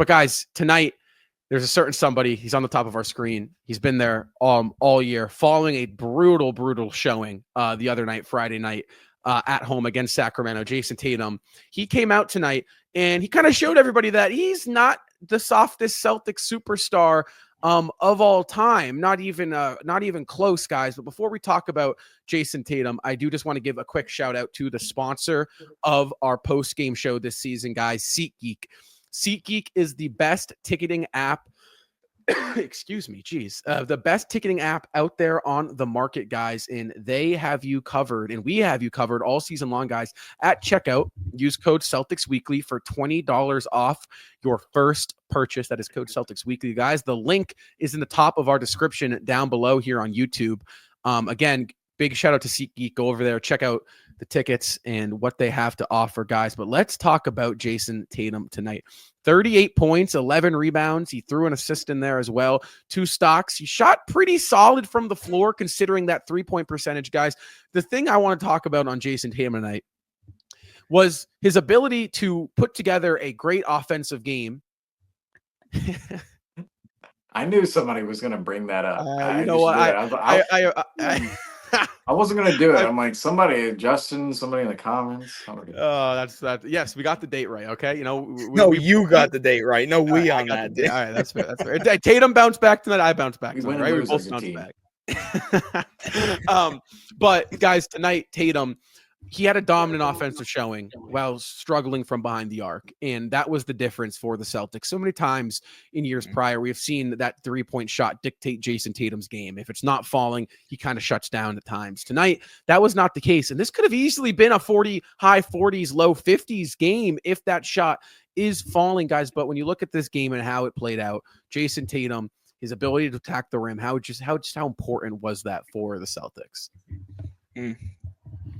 But guys, tonight there's a certain somebody. He's on the top of our screen. He's been there all year, following a brutal showing the other night, Friday night, at home against Sacramento. Jayson Tatum. He came out tonight and he kind of showed everybody that he's not the softest Celtics superstar of all time. Not even close, guys. But before we talk about Jayson Tatum, I do just want to give a quick shout out to the sponsor of our post-game show this season, guys, SeatGeek. SeatGeek is the best ticketing app. Excuse me, geez. The best ticketing app out there on the market, guys, and they have you covered, and we have you covered all season long, guys. At checkout, use code Celtics Weekly for $20 off your first purchase. That is code Celtics Weekly, guys. The link is in the top of our description down below here on YouTube. Again, big shout out to SeatGeek. Go over there, check out the tickets and what they have to offer, guys. But let's talk about Jayson Tatum tonight. 38 points, 11 rebounds. He threw an assist in there as well. 2 stocks. He shot pretty solid from the floor considering that 3-point percentage, guys. The thing I want to talk about on Jayson Tatum tonight was his ability to put together a great offensive game. I knew somebody was going to bring that up. You know what? I wasn't going to do it. I'm like, Justin, somebody in the comments. Oh, that's that. Yes, we got the date right. Okay. You know, you got the date right. No, we on that day. All right. That's fair. That's fair. Tatum bounced back tonight. I bounced back tonight, right? We both bounced back. But guys, tonight, Tatum, he had a dominant offensive showing while struggling from behind the arc. And that was the difference for the Celtics. So many times in years prior, we have seen that 3-point shot dictate Jayson Tatum's game. If it's not falling, he kind of shuts down at times. Tonight, that was not the case. And this could have easily been a high 40s, low 50s game if that shot is falling, guys. But when you look at this game and how it played out, Jayson Tatum, his ability to attack the rim, how important was that for the Celtics?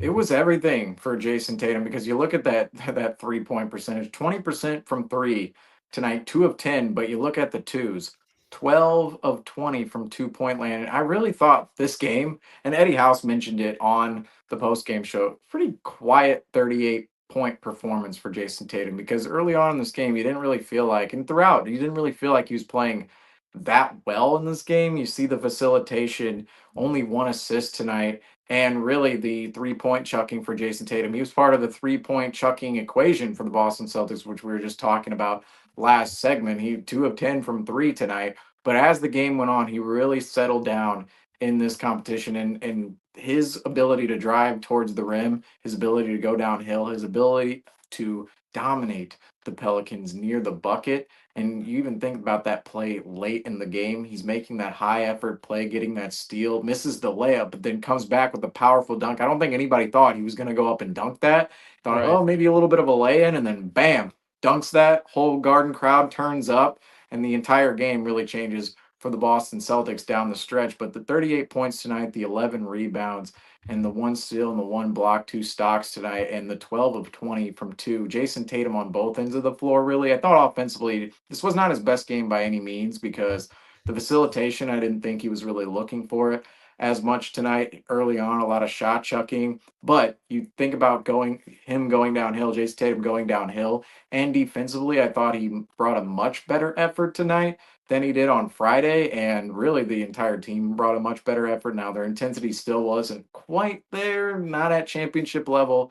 It was everything for Jayson Tatum because you look at that 3-point percentage, 20% from 3 tonight, 2 of 10, but you look at the twos, 12 of 20 from 2-point land. And I really thought this game, and Eddie House mentioned it on the post-game show, pretty quiet 38-point performance for Jayson Tatum because early on in this game, you didn't really feel like, and throughout, you didn't really feel like he was playing that well in this game. You see the facilitation, only 1 assist tonight. And really the 3-point chucking for Jayson Tatum. He was part of the 3-point chucking equation for the Boston Celtics, which we were just talking about last segment. He 2 of 10 from 3 tonight. But as the game went on, he really settled down in this competition. And his ability to drive towards the rim, his ability to go downhill, his ability to dominate the Pelicans near the bucket. And you even think about that play late in the game. He's making that high effort play, getting that steal, misses the layup, but then comes back with a powerful dunk. I don't think anybody thought he was going to go up and dunk that. Thought, oh, maybe a little bit of a lay-in, and then bam, dunks that. Whole Garden crowd turns up, and the entire game really changes for the Boston Celtics down the stretch. But the 38 points tonight, the 11 rebounds, and the 1 steal and the 1 block, 2 stocks tonight, and the 12 of 20 from 2. Jayson Tatum on both ends of the floor, really. I thought offensively, this was not his best game by any means because the facilitation, I didn't think he was really looking for it as much tonight. Early on, a lot of shot chucking. But you think about him going downhill, Jayson Tatum going downhill, and defensively, I thought he brought a much better effort tonight than he did on Friday, and really the entire team brought a much better effort. Now, their intensity still wasn't quite there, not at championship level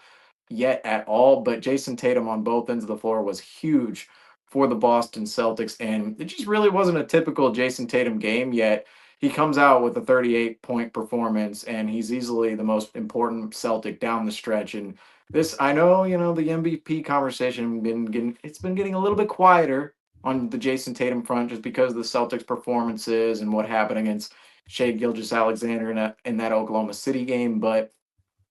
yet at all, but Jayson Tatum on both ends of the floor was huge for the Boston Celtics, and it just really wasn't a typical Jayson Tatum game yet. He comes out with a 38-point performance, and he's easily the most important Celtic down the stretch. And this, I know, the MVP conversation it's been getting a little bit quieter on the Jayson Tatum front just because of the Celtics' performances and what happened against Shai Gilgeous-Alexander in that Oklahoma City game. But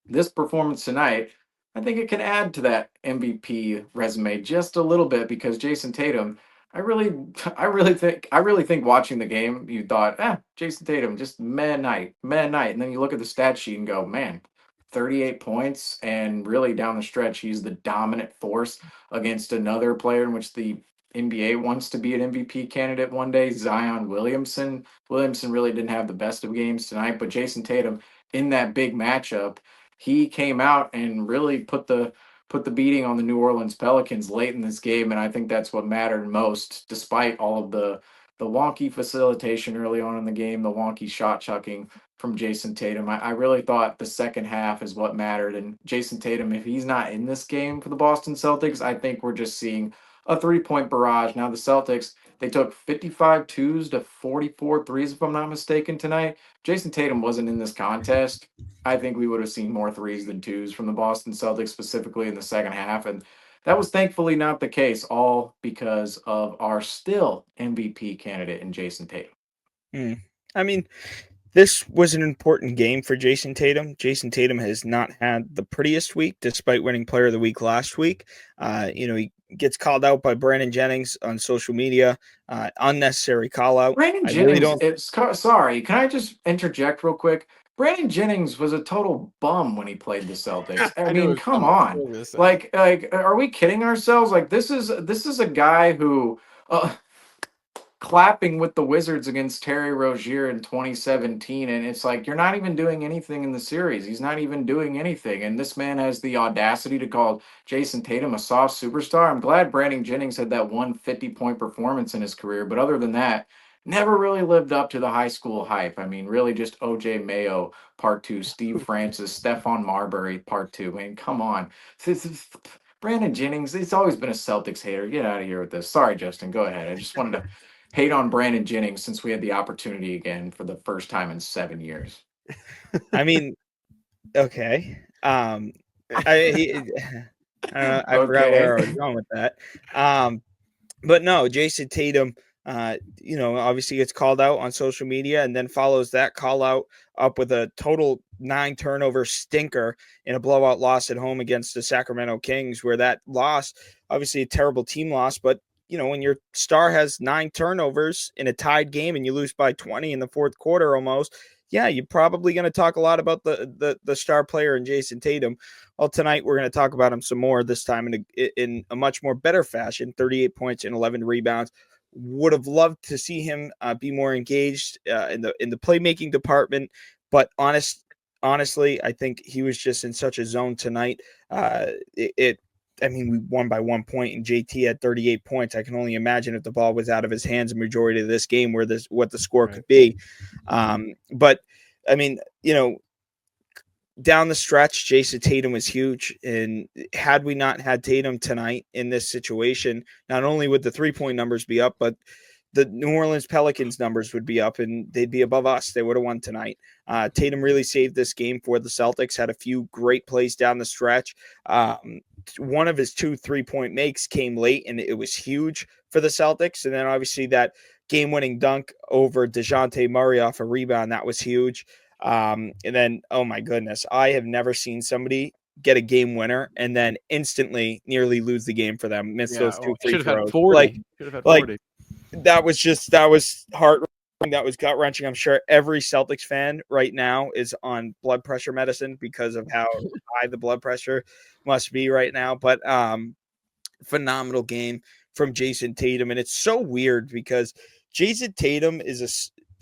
this performance tonight, I think it can add to that MVP resume just a little bit because Jayson Tatum, I really think watching the game, you thought, Jayson Tatum, just meh night. And then you look at the stat sheet and go, man, 38 points, and really down the stretch, he's the dominant force against another player in which the NBA wants to be an MVP candidate one day, Zion Williamson. Williamson really didn't have the best of games tonight, but Jayson Tatum in that big matchup, he came out and really put the put the beating on the New Orleans Pelicans late in this game, and I think that's what mattered most, despite all of the wonky facilitation early on in the game, the wonky shot chucking from Jayson Tatum. I really thought the second half is what mattered. And Jayson Tatum, if he's not in this game for the Boston Celtics, I think we're just seeing a 3-point barrage. Now, the Celtics, they took 55 twos to 44 threes, if I'm not mistaken, tonight. Jayson Tatum wasn't in this contest. I think we would have seen more threes than twos from the Boston Celtics, specifically in the second half. And that was thankfully not the case, all because of our still MVP candidate in Jayson Tatum. I mean, this was an important game for Jayson Tatum. Jayson Tatum has not had the prettiest week, despite winning Player of the Week last week. He gets called out by Brandon Jennings on social media. Unnecessary call out. Brandon Jennings, sorry, can I just interject real quick? Brandon Jennings was a total bum when he played the Celtics. I mean, come on. Like, are we kidding ourselves? Like, this is a guy who clapping with the Wizards against Terry Rozier in 2017, and it's like, you're not even doing anything in the series. He's not even doing anything, and this man has the audacity to call Jayson Tatum a soft superstar. I'm glad Brandon Jennings had that 150-point performance in his career, but other than that, never really lived up to the high school hype. I mean, really just OJ Mayo part 2, Steve Francis, Stephon Marbury part 2. I mean, come on. Brandon Jennings, he's always been a Celtics hater. Get out of here with this. Sorry, Justin, go ahead. I just wanted to hate on Brandon Jennings since we had the opportunity again for the first time in 7 years. I mean, okay. I forgot where I was going with that. But no, Jayson Tatum, obviously gets called out on social media and then follows that call out up with a total 9 turnover stinker in a blowout loss at home against the Sacramento Kings, where that loss, obviously a terrible team loss, but when your star has 9 turnovers in a tied game and you lose by 20 in the fourth quarter almost, you're probably going to talk a lot about the star player in Jayson Tatum. Well, tonight we're going to talk about him some more, this time in a much more better fashion. 38 points and 11 rebounds. Would have loved to see him be more engaged in the playmaking department, but honestly, I think he was just in such a zone tonight. We won by 1 point, and JT had 38 points. I can only imagine if the ball was out of his hands the majority of this game, what the score could be. But I mean, down the stretch, Jayson Tatum was huge. And had we not had Tatum tonight in this situation, not only would the 3-point numbers be up, but the New Orleans Pelicans numbers would be up and they'd be above us. They would have won tonight. Tatum really saved this game for the Celtics, had a few great plays down the stretch. One of his 2 3-point makes came late, and it was huge for the Celtics. And then obviously that game-winning dunk over DeJounte Murray off a rebound, that was huge. And then, oh my goodness, I have never seen somebody get a game winner and then instantly nearly lose the game for them. Miss those 2 free throws. Should have had 40. That was heart-wrenching. That was gut-wrenching. I'm sure every Celtics fan right now is on blood pressure medicine because of how high the blood pressure must be right now. But phenomenal game from Jayson Tatum. And it's so weird because Jayson Tatum is a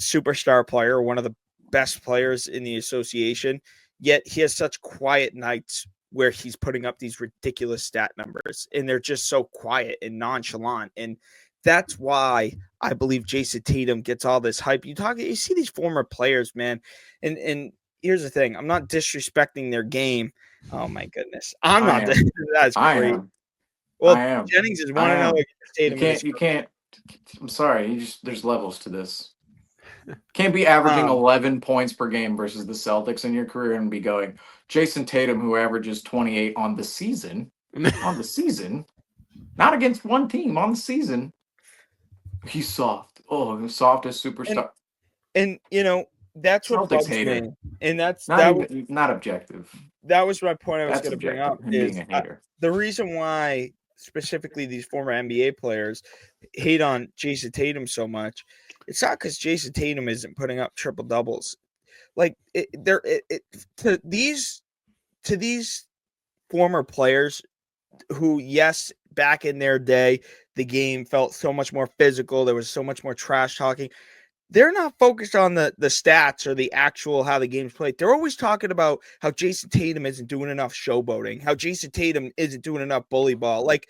superstar player, one of the best players in the association, yet he has such quiet nights where he's putting up these ridiculous stat numbers, and they're just so quiet and nonchalant. And that's why I believe Jayson Tatum gets all this hype. You see these former players, man, and here's the thing: I'm not disrespecting their game. Oh my goodness, I'm not. That's great. Well, Jennings is 1-0 against Tatum. You can't. I'm sorry. There's levels to this. Can't be averaging 11 points per game versus the Celtics in your career and be going, Jayson Tatum, who averages 28 on the season, not against one team, on the season. He's soft. Oh, he's soft as superstar. And that's what bugs me. And that's not objective. That was my point I was going to bring up. Being a hater. The reason why specifically these former NBA players hate on Jayson Tatum so much, it's not because Jayson Tatum isn't putting up triple doubles. Like to these former players who, yes, back in their day, the game felt so much more physical. There was so much more trash talking. they're not focused on the stats or the actual how the game's played. They're always talking about how Jayson Tatum isn't doing enough showboating, how Jayson Tatum isn't doing enough bully ball. Like,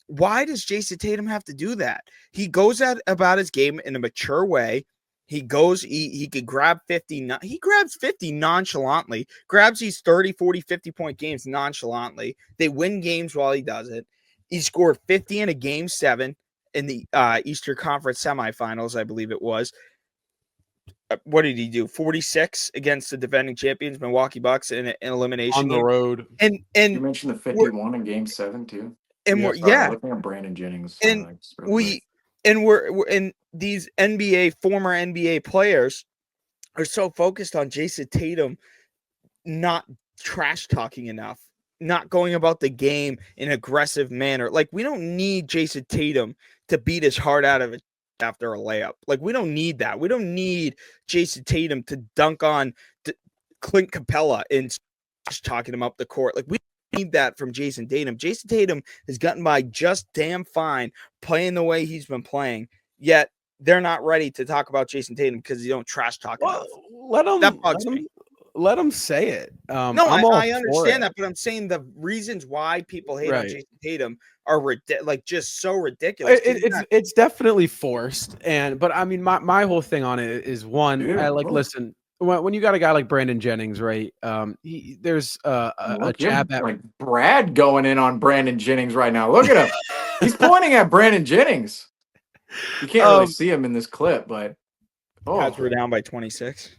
why does Jayson Tatum have to do that? He goes about his game in a mature way. He goes, he could grab 50. He grabs 50 nonchalantly, grabs these 30, 40, 50-point games nonchalantly. They win games while he does it. He scored 50 in a game 7 in the Eastern Conference semifinals, I believe it was. What did he do? 46 against the defending champions, Milwaukee Bucks, in an elimination on the game. road. And you mentioned the 51 in Game 7 too. And Yeah, we're sorry, looking at Brandon Jennings. And we're in these former NBA players are so focused on Jayson Tatum not trash talking enough, not going about the game in an aggressive manner. Like, we don't need Jayson Tatum to beat his heart out of it after a layup. Like, we don't need that. We don't need Jayson Tatum to dunk on Clint Capella and talking him up the court. Like, we need that from Jayson Tatum. Jayson Tatum has gotten by just damn fine playing the way he's been playing, yet they're not ready to talk about Jayson Tatum because you don't trash talk enough. That bugs me. Let him say it. No, I understand that, but I'm saying the reasons why people hate on Jayson Tatum are just so ridiculous. It's definitely forced, but I mean, my whole thing on it is one. Listen, when you got a guy like Brandon Jennings, right? There's a jab at like Brad going in on Brandon Jennings right now. Look at him. He's pointing at Brandon Jennings. You can't really see him in this clip, but we're down by 26.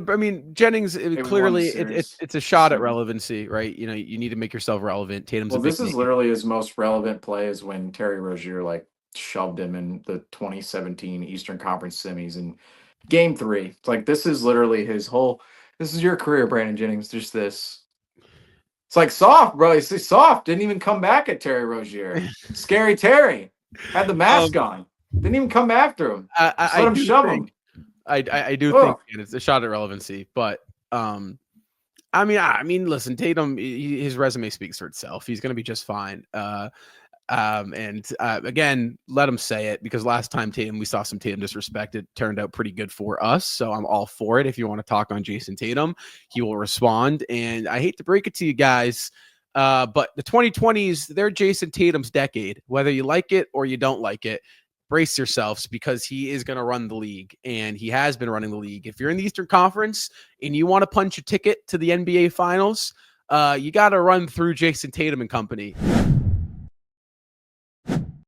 I mean, Jennings clearly it's a shot at relevancy, right? You know, you need to make yourself relevant. Tatum's this is literally his most relevant play is when Terry Rozier like shoved him in the 2017 Eastern Conference semis in Game 3. It's like this is literally his whole. This is your career, Brandon Jennings. Just this. It's like soft, bro. It's soft. Didn't even come back at Terry Rozier. Scary Terry had the mask on. Didn't even come after him. Just let him shove him. I do think it's a shot at relevancy, but I mean, listen, Tatum, his resume speaks for itself. He's going to be just fine. Again, let him say it, because last time we saw some Tatum disrespect. It turned out pretty good for us, so I'm all for it. If you want to talk on Jayson Tatum, he will respond. And I hate to break it to you guys, but the 2020s, they're Jayson Tatum's decade. Whether you like it or you don't like it, brace yourselves, because he is going to run the league, and he has been running the league. If you're in the Eastern Conference and you want to punch a ticket to the NBA Finals, you got to run through Jayson Tatum and company.